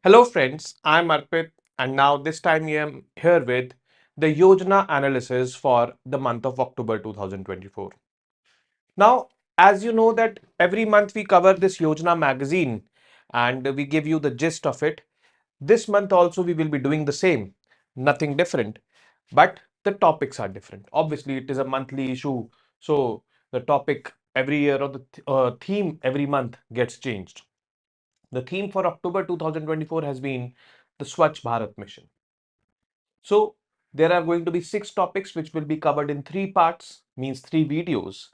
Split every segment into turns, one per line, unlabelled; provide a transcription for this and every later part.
Hello friends, I'm Arpit and now this time I am here with the Yojana analysis for the month of October 2024. Now, as you know that every month we cover this Yojana magazine and we give you the gist of it. This month also we will be doing the same, nothing different, but the topics are different. Obviously, it is a monthly issue, so the topic every year or the theme every month gets changed. The theme for October 2024 has been the SWACHH Bharat mission. So there are going to be 6 topics which will be covered in 3 parts, means 3 videos.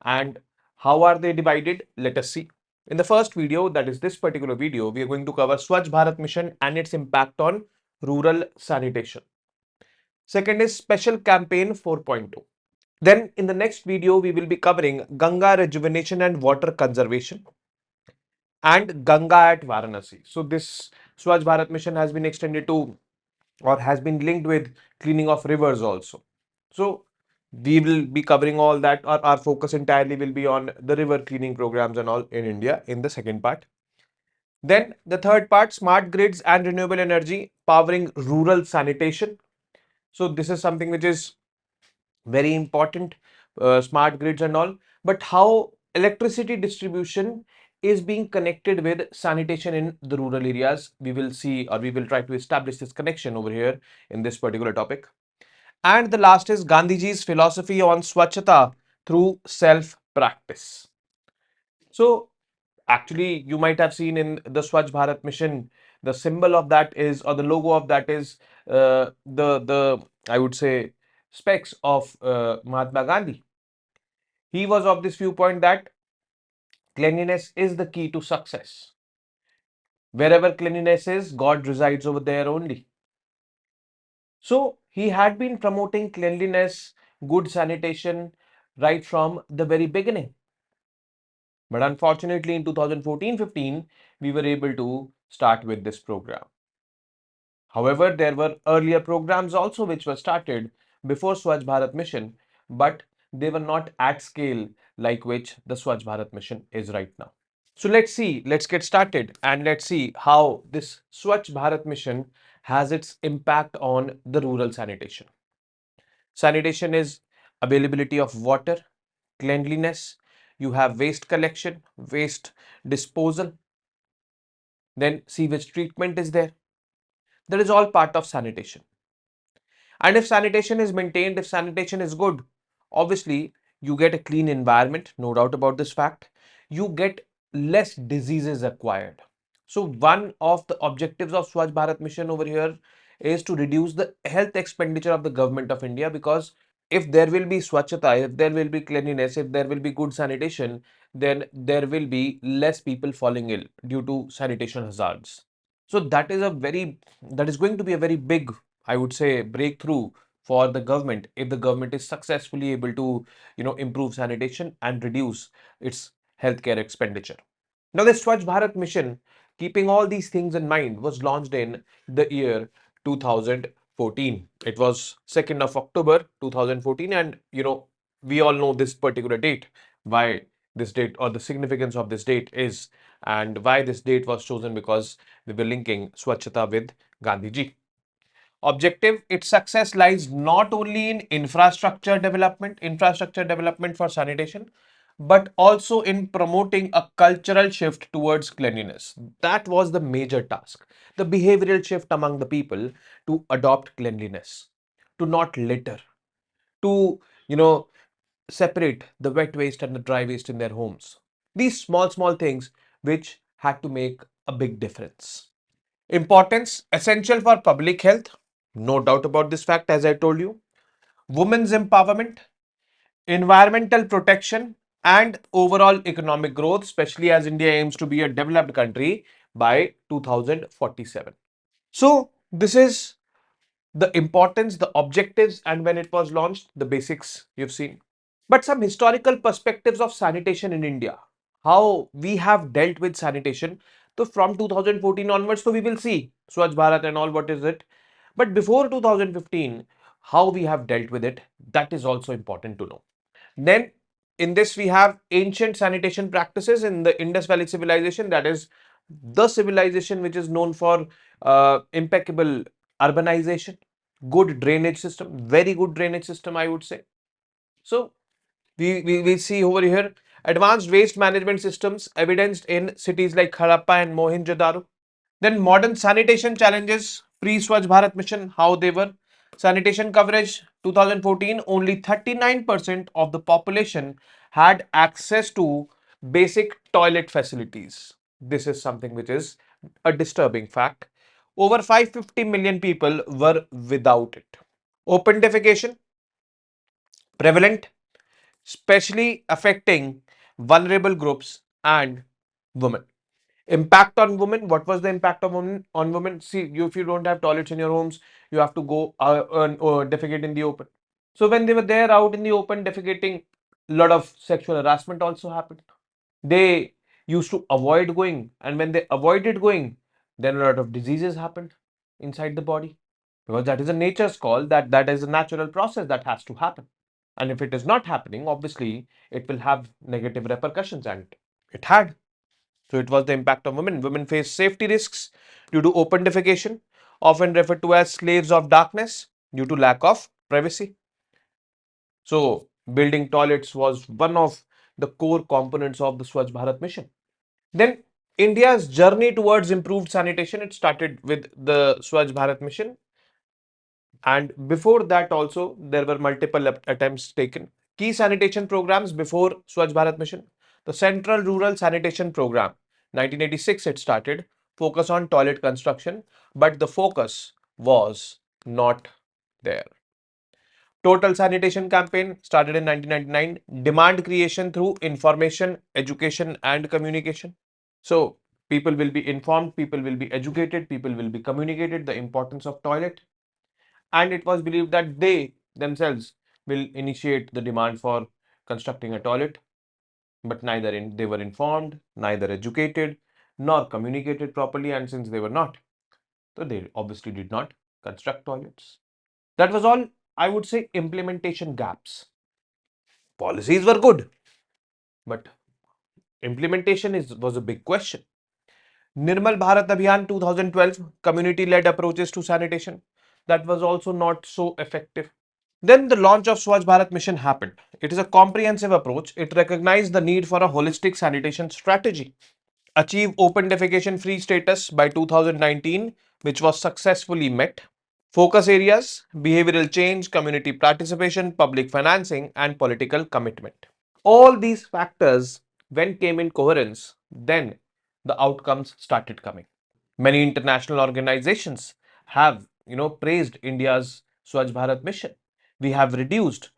And how are they divided? Let us see. In the first video, that is this particular video, we are going to cover SWACHH Bharat mission and its impact on rural sanitation. Second is Special Campaign 4.2. Then in the next video, we will be covering Ganga rejuvenation and water conservation and Ganga at Varanasi. So this Swachh Bharat mission has been extended to or has been linked with cleaning of rivers also. So we will be covering all that. Our focus entirely will be on the river cleaning programs and all in India in the second part. Then the third part, smart grids and renewable energy powering rural sanitation. So this is something which is very important, smart grids and all. But how electricity distribution is being connected with sanitation in the rural areas, we will see, or we will try to establish this connection over here in this particular topic. And the last is Gandhiji's philosophy on Swachhata through self-practice. So actually, you might have seen in the Swachh Bharat mission, the symbol of that is, or the logo of that is the I would say specs of Mahatma Gandhi. He was of this viewpoint that cleanliness is the key to success. Wherever cleanliness is, God resides over there only. So he had been promoting cleanliness, good sanitation right from the very beginning. But unfortunately, in 2014-15, we were able to start with this program. However, there were earlier programs also which were started before Swachh Bharat mission, but they were not at scale like which the Swachh Bharat mission is right now. So let's get started and let's see how this Swachh Bharat mission has its impact on the rural sanitation. Sanitation is availability of water, cleanliness, you have waste collection, waste disposal, then sewage treatment is there. That is all part of sanitation. And if sanitation is maintained, if sanitation is good, obviously you get a clean environment, no doubt about this fact. You get less diseases acquired. So one of the objectives of Swachh Bharat mission over here is to reduce the health expenditure of the government of India, because if there will be Swachhata, if there will be cleanliness, if there will be good sanitation, then there will be less people falling ill due to sanitation hazards. So that is going to be a very big, I would say, breakthrough for the government if the government is successfully able to, improve sanitation and reduce its healthcare expenditure. Now, the Swachh Bharat mission, keeping all these things in mind, was launched in the year 2014. It was 2nd of October 2014, and we all know this particular date, why this date or the significance of this date is, and why this date was chosen, because we were linking Swachhata with Gandhiji. Objective, its success lies not only in infrastructure development for sanitation, but also in promoting a cultural shift towards cleanliness. That was the major task. The behavioral shift among the people to adopt cleanliness, to not litter, to, separate the wet waste and the dry waste in their homes. These small things which had to make a big difference. Importance, essential for public health, no doubt about this fact, as I told you. Women's empowerment, environmental protection, and overall economic growth, especially as India aims to be a developed country by 2047. So, this is the importance, the objectives, and when it was launched, the basics you've seen. But some historical perspectives of sanitation in India, how we have dealt with sanitation. So from 2014 onwards, so we will see Swachh Bharat and all, what is it. But before 2015, how we have dealt with it, that is also important to know. Then in this, we have ancient sanitation practices in the Indus Valley civilization, that is the civilization which is known for impeccable urbanization, good drainage system, very good drainage system, I would say. So we see over here advanced waste management systems evidenced in cities like Harappa and Mohenjo-daro. Then modern sanitation challenges, pre-Swachh Bharat mission, how they were. Sanitation coverage 2014, only 39% of the population had access to basic toilet facilities. This is something which is a disturbing fact. Over 550 million people were without it. Open defecation prevalent, especially affecting vulnerable groups and women. Impact on women. What was the impact of women on women? See, if you don't have toilets in your homes, you have to go and defecate in the open. So when they were there out in the open defecating, a lot of sexual harassment also happened. They used to avoid going, and when they avoided going, then a lot of diseases happened inside the body, because that is a nature's call, that is a natural process that has to happen. And if it is not happening, obviously it will have negative repercussions, and it had. So it was the impact of women. Women face safety risks due to open defecation, often referred to as slaves of darkness due to lack of privacy. So building toilets was one of the core components of the Swachh Bharat mission. Then India's journey towards improved sanitation, it started with the Swachh Bharat mission. And before that also, there were multiple attempts taken. Key sanitation programs before Swachh Bharat mission. The Central Rural Sanitation Program, 1986 it started, focus on toilet construction, but the focus was not there. Total Sanitation Campaign started in 1999, demand creation through information, education and communication. So people will be informed, people will be educated, people will be communicated the importance of toilet, and it was believed that they themselves will initiate the demand for constructing a toilet, but neither they were informed, neither educated, nor communicated properly, and since they were not, so they obviously did not construct toilets. That was all, I would say, implementation gaps. Policies were good, but implementation was a big question. Nirmal Bharat Abhiyan 2012, community-led approaches to sanitation, that was also not so effective. Then the launch of Swachh Bharat mission happened. It is a comprehensive approach. It recognized the need for a holistic sanitation strategy. Achieve open defecation free status by 2019, which was successfully met. Focus areas, behavioral change, community participation, public financing, and political commitment. All these factors, when came in coherence, then the outcomes started coming. Many international organizations have, praised India's Swachh Bharat mission. We have reduced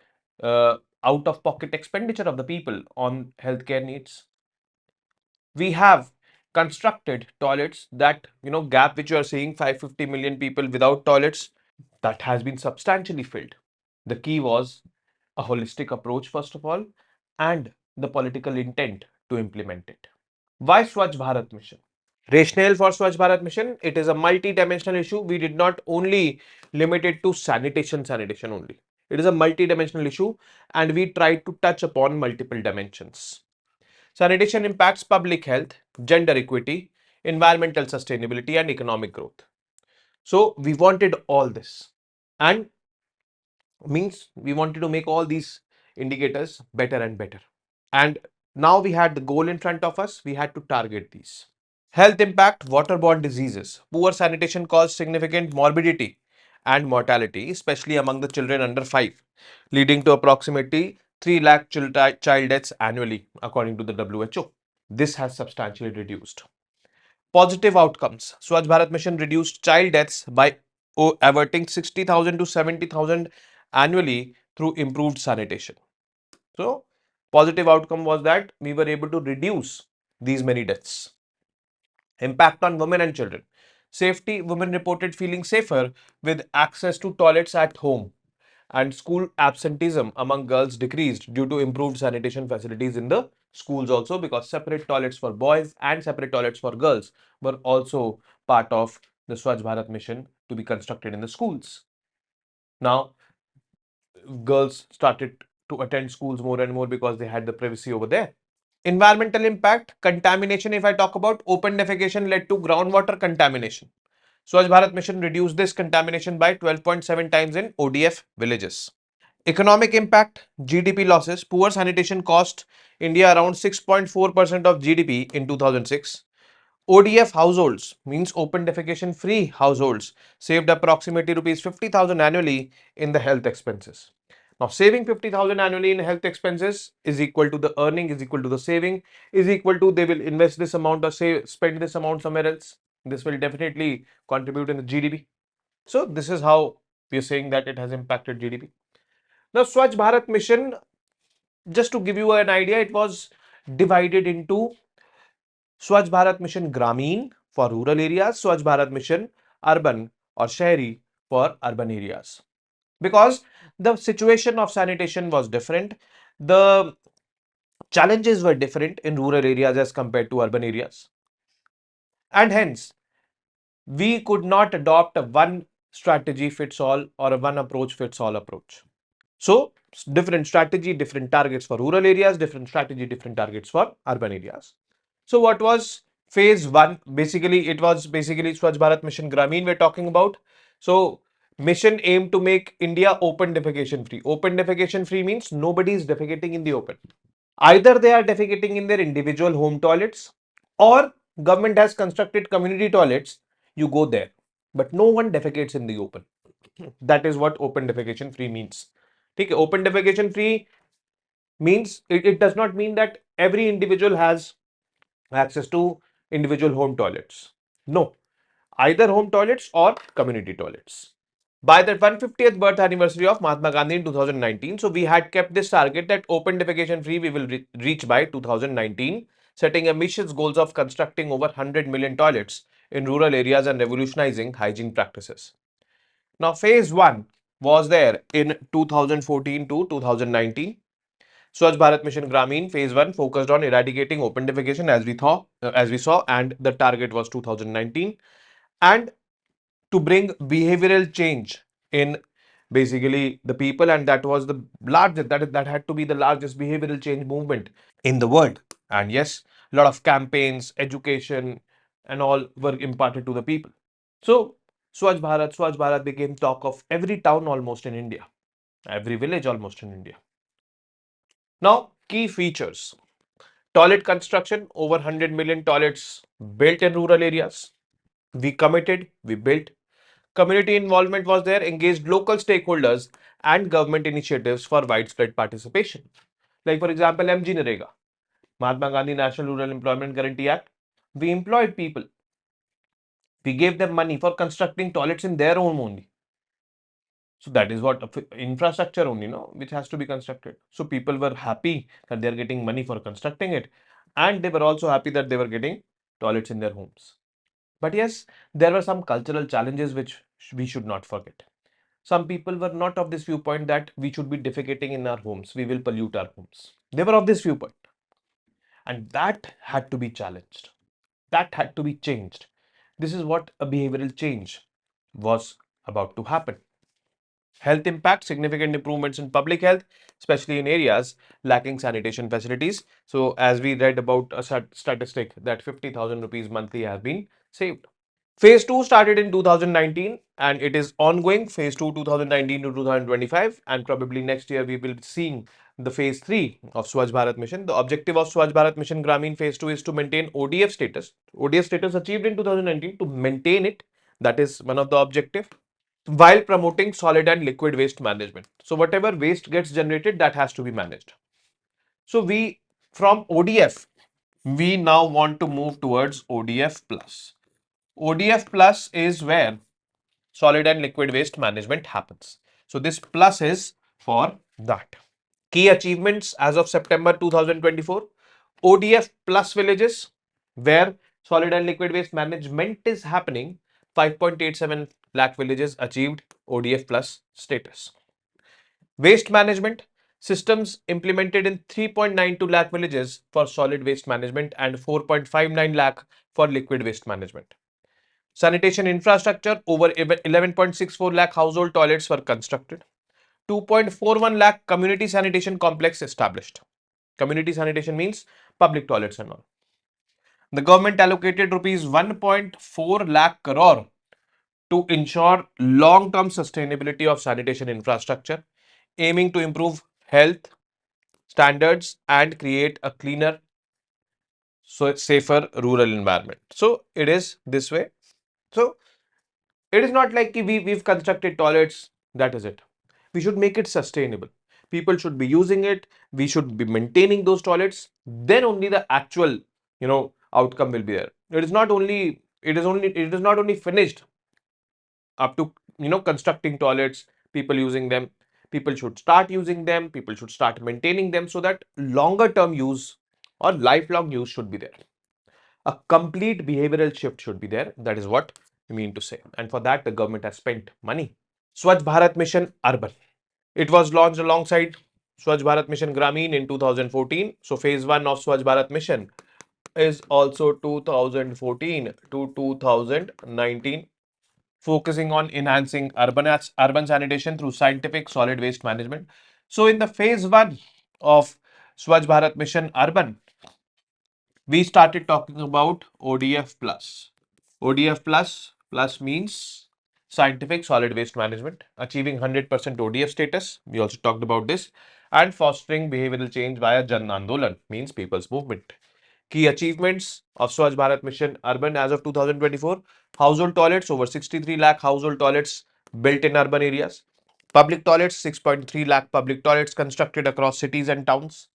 out-of-pocket expenditure of the people on healthcare needs. We have constructed toilets, that gap which you are seeing, 550 million people without toilets, that has been substantially filled. The key was a holistic approach first of all, and the political intent to implement it. Why Swachh Bharat mission? Rationale for Swachh Bharat mission, it is a multi-dimensional issue. We did not only limit it to sanitation only. It is a multi-dimensional issue, and we tried to touch upon multiple dimensions. Sanitation impacts public health, gender equity, environmental sustainability, and economic growth. So we wanted all this, and means we wanted to make all these indicators better and better. And now we had the goal in front of us, we had to target these. Health impact, waterborne diseases. Poor sanitation caused significant morbidity and mortality, especially among the children under 5, leading to approximately 3 lakh child deaths annually, according to the WHO. This has substantially reduced. Positive outcomes. Swachh Bharat mission reduced child deaths by averting 60,000 to 70,000 annually through improved sanitation. So, positive outcome was that we were able to reduce these many deaths. Impact on women and children. Safety, women reported feeling safer with access to toilets at home, and school absenteeism among girls decreased due to improved sanitation facilities in the schools also, because separate toilets for boys and separate toilets for girls were also part of the Swachh Bharat mission to be constructed in the schools. Now, girls started to attend schools more and more because they had the privacy over there. Environmental impact, contamination. If I talk about, open defecation led to groundwater contamination. Swachh Bharat Mission reduced this contamination by 12.7 times in ODF villages. Economic impact, GDP losses. Poor sanitation cost India around 6.4% of GDP in 2006. ODF households, means open defecation free households, saved approximately rupees 50,000 annually in the health expenses. Now, saving 50,000 annually in health expenses is equal to the earning, is equal to the saving, is equal to they will invest this amount or spend this amount somewhere else. This will definitely contribute in the GDP. So, this is how we are saying that it has impacted GDP. Now, Swachh Bharat Mission, just to give you an idea, it was divided into Swachh Bharat Mission Grameen for rural areas, Swachh Bharat Mission Urban or Shahri for urban areas. Because the situation of sanitation was different, the challenges were different in rural areas as compared to urban areas. And hence, we could not adopt a one strategy fits all or a one approach fits all approach. So, different strategy, different targets for rural areas, different strategy, different targets for urban areas. So, what was phase one? Basically, it was basically Swachh Bharat Mission Grameen we're talking about. So, mission aimed to make India open defecation free. Open defecation free means nobody is defecating in the open. Either they are defecating in their individual home toilets or government has constructed community toilets, you go there. But no one defecates in the open. That is what open defecation free means. Okay, open defecation free means it does not mean that every individual has access to individual home toilets. No, either home toilets or community toilets. By the 150th birth anniversary of Mahatma Gandhi in 2019, so we had kept this target that open defecation free we will reach by 2019, setting ambitious goals of constructing over 100 million toilets in rural areas and revolutionizing hygiene practices. Now, phase 1 was there in 2014 to 2019. Swachh Bharat Mission Grameen phase 1 focused on eradicating open defecation as we saw, and the target was 2019, and to bring behavioral change in basically the people, and that was the largest, that had to be the largest behavioral change movement in the world. And yes, a lot of campaigns, education and all were imparted to the people. So Swachh Bharat became talk of every town almost in India, every village almost in India. Now, key features. Toilet construction, over 100 million toilets built in rural areas. We committed, we built. Community involvement was there, engaged local stakeholders and government initiatives for widespread participation. Like for example, MG Narega, Mahatma Gandhi National Rural Employment Guarantee Act. We employed people. We gave them money for constructing toilets in their home only. So that is what infrastructure only, no, which has to be constructed. So people were happy that they are getting money for constructing it, and they were also happy that they were getting toilets in their homes. But yes, there were some cultural challenges which we should not forget. Some people were not of this viewpoint that we should be defecating in our homes, we will pollute our homes. They were of this viewpoint, and that had to be challenged. That had to be changed. This is what a behavioral change was about to happen. Health impact, significant improvements in public health, especially in areas lacking sanitation facilities. So, as we read about a statistic that 50,000 rupees monthly have been saved. Phase 2 started in 2019 and it is ongoing. Phase 2 2019 to 2025, and probably next year we will be seeing the phase 3 of Swachh Bharat Mission. The objective of Swachh Bharat Mission Grameen phase 2 is to maintain ODF status. ODF status achieved in 2019, to maintain it. That is one of the objective, while promoting solid and liquid waste management. So whatever waste gets generated, that has to be managed. So we, from ODF, we now want to move towards ODF plus. ODF plus is where solid and liquid waste management happens. So this plus is for that. Key achievements as of September 2024, ODF plus villages where solid and liquid waste management is happening, 5.87 lakh villages achieved ODF plus status. Waste management systems implemented in 3.92 lakh villages for solid waste management and 4.59 lakh for liquid waste management. Sanitation infrastructure, over 11.64 lakh household toilets were constructed. 2.41 lakh community sanitation complex established. Community sanitation means public toilets and all. The government allocated rupees 1.4 lakh crore to ensure long-term sustainability of sanitation infrastructure, aiming to improve health standards and create a cleaner, safer rural environment. So it is this way. So it is not like we've constructed toilets, that is it. We should make it sustainable. People should be using it. We should be maintaining those toilets. Then only the actual, outcome will be there. It is not only finished up to, constructing toilets, people using them. People should start using them. People should start maintaining them so that longer term use or lifelong use should be there. A complete behavioral shift should be there. That is what we mean to say. And for that, the government has spent money. Swachh Bharat Mission Urban. It was launched alongside Swachh Bharat Mission Gramin in 2014. So phase 1 of Swachh Bharat Mission is also 2014 to 2019, focusing on enhancing urban sanitation through scientific solid waste management. So in the phase 1 of Swachh Bharat Mission Urban, we started talking about ODF plus. ODF plus means scientific solid waste management, achieving 100% ODF status. We also talked about this, and fostering behavioral change via Jan Andolan, means people's movement. Key achievements of Swachh Bharat Mission Urban as of 2024: household toilets, over 63 lakh household toilets built in urban areas. Public toilets, 6.3 lakh public toilets constructed across cities and towns.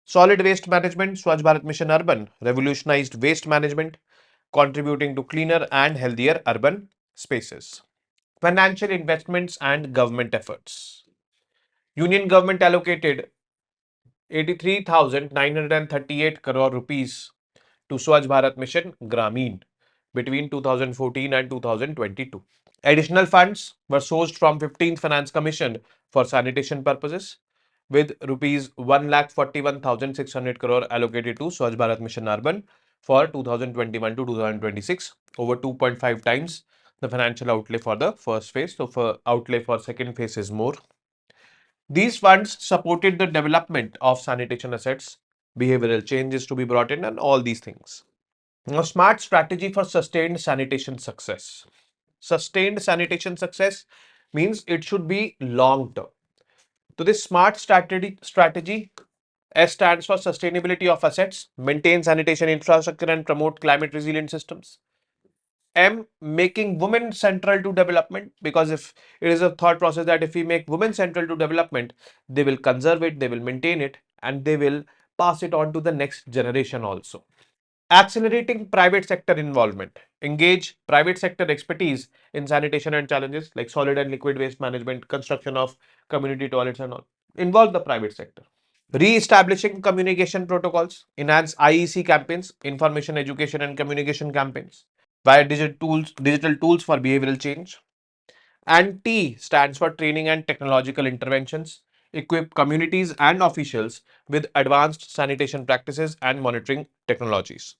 Solid waste management, Swachh Bharat Mission Urban revolutionized waste management, contributing to cleaner and healthier urban spaces. Financial investments and government efforts. Union government allocated 83,938 crore rupees to Swachh Bharat Mission Gramin between 2014 and 2022. Additional funds were sourced from 15th Finance Commission for sanitation purposes, with rupees 1,41,600 crore allocated to Swachh Bharat Mission Urban for 2021 to 2026, over 2.5 times the financial outlay for the first phase. So for outlay for second phase is more. These funds supported the development of sanitation assets, behavioral changes to be brought in, and all these things. Now, smart strategy for sustained sanitation success. Sustained sanitation success means it should be long term. So this smart strategy, S stands for sustainability of assets, maintain sanitation infrastructure and promote climate resilient systems. M, making women central to development, because if it is a thought process that if we make women central to development, they will conserve it, they will maintain it, and they will pass it on to the next generation also. Accelerating private sector involvement. Engage private sector expertise in sanitation and challenges like solid and liquid waste management, construction of community toilets and all. Involve the private sector. Re-establishing communication protocols. Enhance IEC campaigns, information, education and communication campaigns via digital tools for behavioral change. And T stands for training and technological interventions. Equip communities and officials with advanced sanitation practices and monitoring technologies.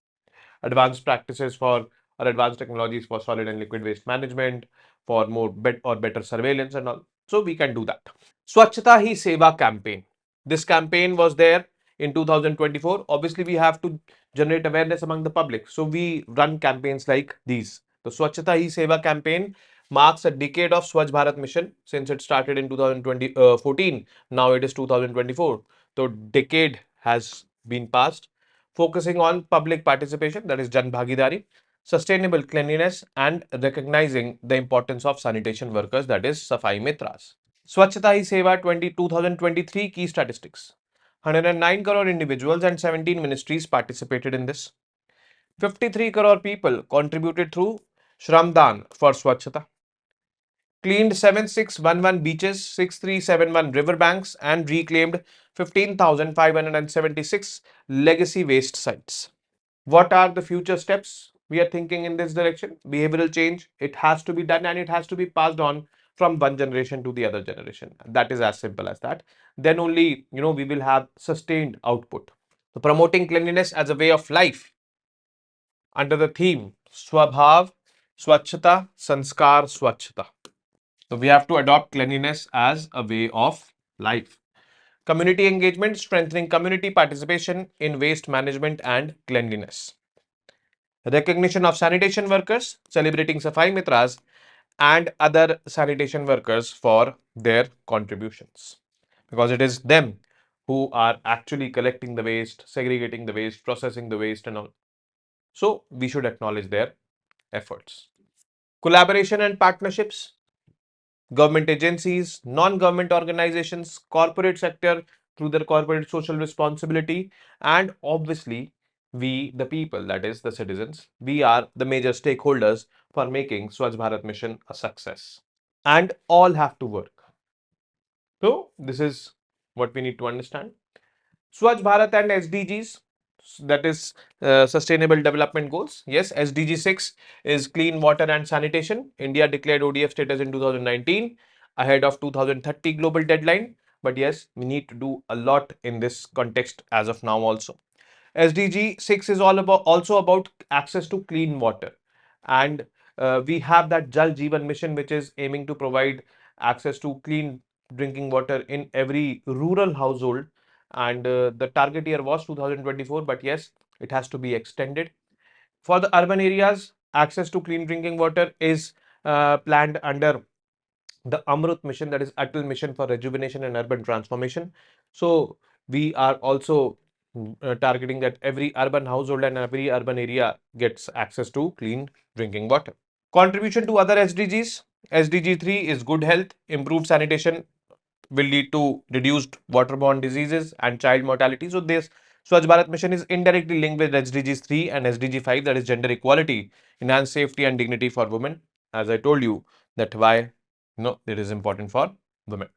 Advanced practices for or advanced technologies for solid and liquid waste management, for more better surveillance and all. So we can do that. Swachhta Hi Seva campaign. This campaign was there in 2024. Obviously, we have to generate awareness among the public. So we run campaigns like these. The Swachhta Hi Seva campaign marks a decade of Swachh Bharat mission since it started in 2014. Now it is 2024. So decade has been passed, focusing on public participation, that is Jan Bhagidari, sustainable cleanliness, and recognizing the importance of sanitation workers, that is Safai Mitras. Swachhta Hi Seva 2023 key statistics. 109 crore individuals and 17 ministries participated in this. 53 crore people contributed through Shramdan for Swachhata. Cleaned 7611 beaches, 6371 riverbanks, and reclaimed 15,576 legacy waste sites. What are the future steps we are thinking in this direction? Behavioral change, it has to be done and it has to be passed on from one generation to the other generation. That is as simple as that. Then only, we will have sustained output. So promoting cleanliness as a way of life under the theme Swabhav Swachhata Sanskar Swachhata. So we have to adopt cleanliness as a way of life. Community engagement, strengthening community participation in waste management and cleanliness. Recognition of sanitation workers, celebrating Safai Mitras and other sanitation workers for their contributions. Because it is them who are actually collecting the waste, segregating the waste, processing the waste and all. So we should acknowledge their efforts. Collaboration and partnerships, government agencies, non-government organizations, corporate sector through their corporate social responsibility, and obviously we, the people, that is the citizens, we are the major stakeholders for making Swachh Bharat mission a success. And all have to work. So this is what we need to understand. Swachh Bharat and SDGs, that is Sustainable Development Goals. Yes, SDG 6 is clean water and sanitation. India declared ODF status in 2019 ahead of 2030 global deadline. But yes, we need to do a lot in this context as of now also. SDG 6 is also about access to clean water. And we have that Jal Jeevan mission, which is aiming to provide access to clean drinking water in every rural household. And the target year was 2024, but yes, it has to be extended. For the urban areas, access to clean drinking water is planned under the Amrut mission, that is Atal mission for rejuvenation and urban transformation. So we are also targeting that every urban household and every urban area gets access to clean drinking water. Contribution to other SDGs. SDG 3 is good health. Improved sanitation will lead to reduced waterborne diseases and child mortality. So this Swachh Bharat mission is indirectly linked with SDGs 3 and SDG 5, that is gender equality, enhanced safety and dignity for women. As I told you that why it is important for women.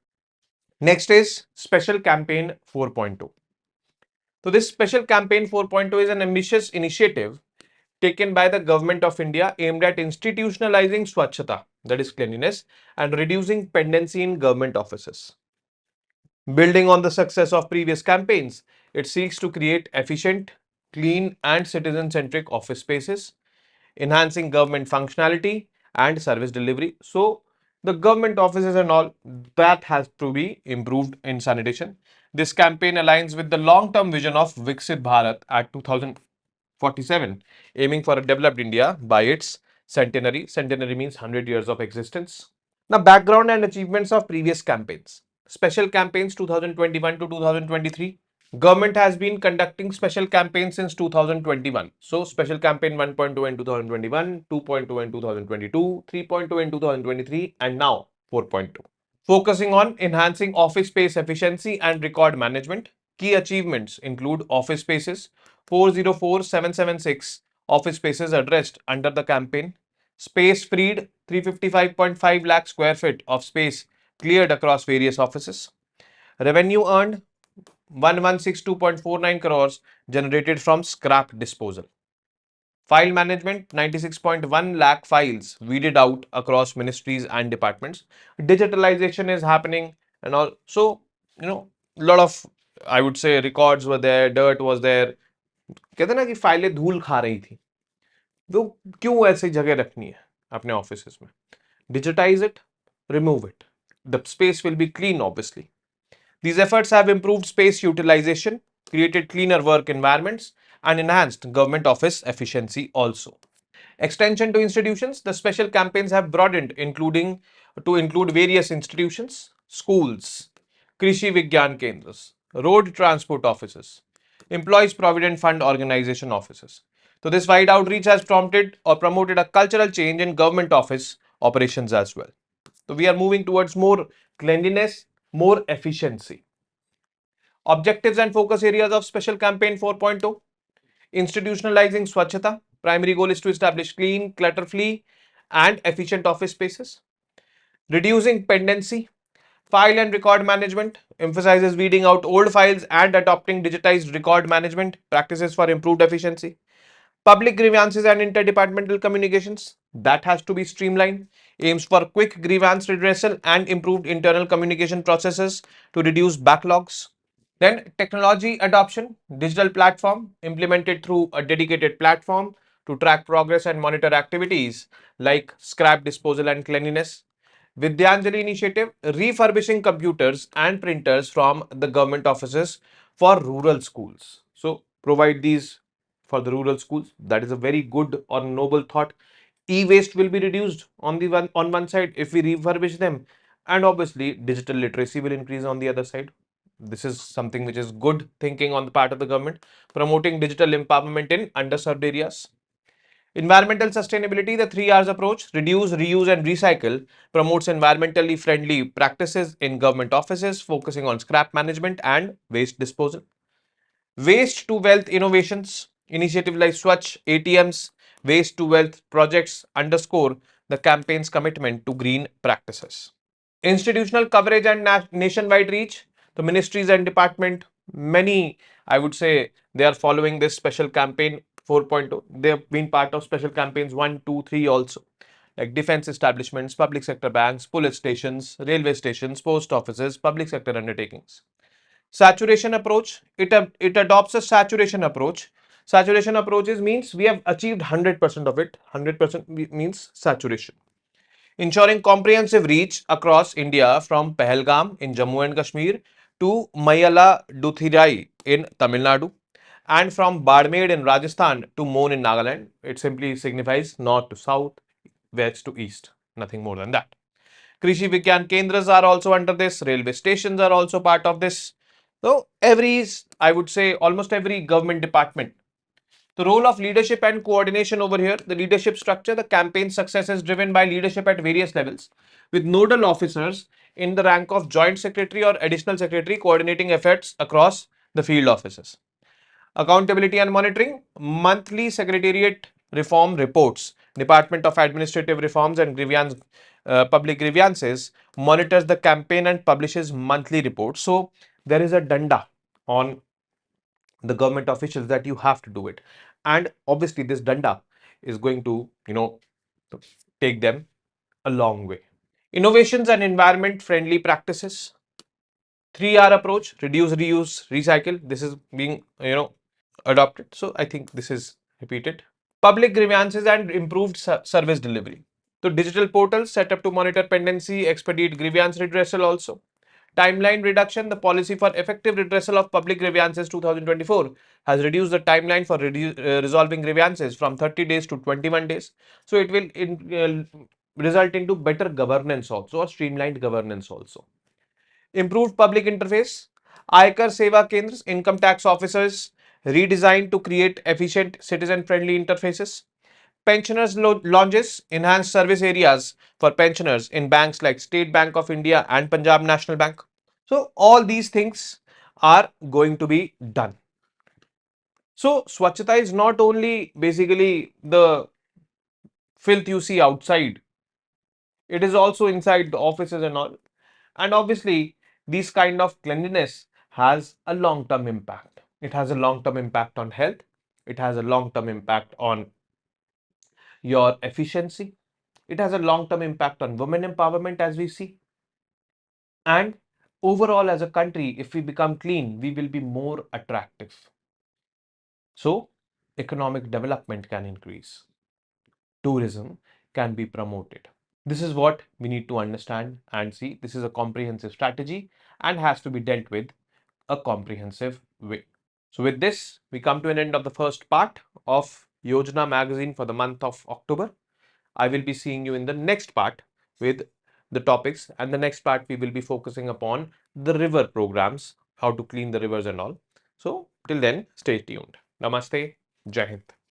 Next is Special Campaign 4.2. So this Special Campaign 4.2 is an ambitious initiative taken by the Government of India aimed at institutionalizing Swachhata, that is cleanliness, and reducing pendency in government offices. Building on the success of previous campaigns, it seeks to create efficient, clean and citizen-centric office spaces, enhancing government functionality and service delivery. So the government offices and all that has to be improved in sanitation. This campaign aligns with the long-term vision of Viksit Bharat at 2047, aiming for a developed India by its centenary. Centenary means 100 years of existence. Now, background and achievements of previous campaigns. Special campaigns 2021 to 2023. Government has been conducting special campaigns since 2021. So, special campaign 1.2 in 2021, 2.2 in 2022, 3.2 in 2023, and now 4.2. Focusing on enhancing office space efficiency and record management. Key achievements include office spaces 404,776 office spaces addressed under the campaign. Space freed 355.5 lakh square feet of space cleared across various offices. Revenue earned 1162.49 crores generated from scrap disposal. File management 96.1 lakh files weeded out across ministries and departments. Digitalization is happening and all. So, a lot of, I would say, records were there, dirt was there. कहते ना कि फाइलें धूल खा रही थी, वो क्यों ऐसी जगह रखनी है अपने ऑफिसेस में? Digitize it, remove it. The space will be clean, obviously. These efforts have improved space utilization, created cleaner work environments, and enhanced government office efficiency also. Extension to institutions, the special campaigns have broadened to include various institutions, schools, Krishi Vigyan Kendras, road transport offices, employees provident fund organization offices. So this wide outreach has prompted or promoted a cultural change in government office operations as well. So we are moving towards more cleanliness, more efficiency. Objectives and focus areas of Special Campaign 4.0. Institutionalizing Swachhata. Primary goal is to establish clean, clutter-free and efficient office spaces. Reducing pendency. File and record management. Emphasizes weeding out old files and adopting digitized record management practices for improved efficiency. Public grievances and interdepartmental communications, that has to be streamlined. Aims for quick grievance redressal and improved internal communication processes to reduce backlogs. Then technology adoption, digital platform implemented through a dedicated platform to track progress and monitor activities like scrap disposal and cleanliness. Vidyanjali initiative, refurbishing computers and printers from the government offices for rural schools. So provide these for the rural schools. That is a very good or noble thought. E-waste will be reduced on one side if we refurbish them, and obviously digital literacy will increase on the other side. This is something which is good thinking on the part of the government, promoting digital empowerment in underserved areas. Environmental sustainability, the 3 R's approach: reduce, reuse, and recycle, promotes environmentally friendly practices in government offices, focusing on scrap management and waste disposal. Waste to wealth innovations, initiative like SWACHH, ATMs, waste to wealth projects underscore the campaign's commitment to green practices. Institutional coverage and nationwide reach, the ministries and department, many, I would say, they are following this special campaign 4.0. They have been part of special campaigns 1, 2, 3 also, like defense establishments, public sector banks, police stations, railway stations, post offices, public sector undertakings. Saturation approach, it adopts a saturation approach. Saturation approaches means we have achieved 100% of it. 100% means saturation. Ensuring comprehensive reach across India from Pahalgam in Jammu and Kashmir to Mayala Duthirai in Tamil Nadu, and from Badmer in Rajasthan to Mon in Nagaland. It simply signifies north to south, west to east, nothing more than that. Krishi Vigyan Kendras are also under this, railway stations are also part of this. So, I would say almost every government department. The role of leadership and coordination over here, the leadership structure, the campaign success is driven by leadership at various levels, with nodal officers in the rank of joint secretary or additional secretary coordinating efforts across the field offices. Accountability and monitoring, monthly secretariat reform reports, Department of Administrative Reforms and Public Grievances monitors the campaign and publishes monthly reports. So there is a danda on the government officials that you have to do it, and obviously this danda is going to take them a long way. Innovations and environment friendly practices, 3R approach: reduce, reuse, recycle. This is being adopted, so I think this is repeated. Public grievances and improved service delivery. So digital portals set up to monitor pendency, expedite grievance redressal also. Timeline reduction, the policy for effective redressal of public grievances 2024 has reduced the timeline for resolving grievances from 30 days to 21 days. So it will result into better governance also, or streamlined governance also. Improved public interface, Aikar Seva Kendras, income tax officers redesigned to create efficient citizen friendly interfaces. Pensioners launches, enhanced service areas for pensioners in banks like State Bank of India and Punjab National Bank. So all these things are going to be done. So Swachhata is not only basically the filth you see outside, it is also inside the offices and all. And obviously this kind of cleanliness has a long-term impact. It has a long-term impact on health. It has a long-term impact on your efficiency. It has a long-term impact on women empowerment, as we see. And overall, as a country, if we become clean, we will be more attractive. So, economic development can increase. Tourism can be promoted. This is what we need to understand and see. This is a comprehensive strategy and has to be dealt with a comprehensive way. So with this, we come to an end of the first part of Yojana magazine for the month of October. I will be seeing you in the next part with the topics, and the next part we will be focusing upon the river programs, how to clean the rivers and all. So till then, stay tuned. Namaste. Jai Hind.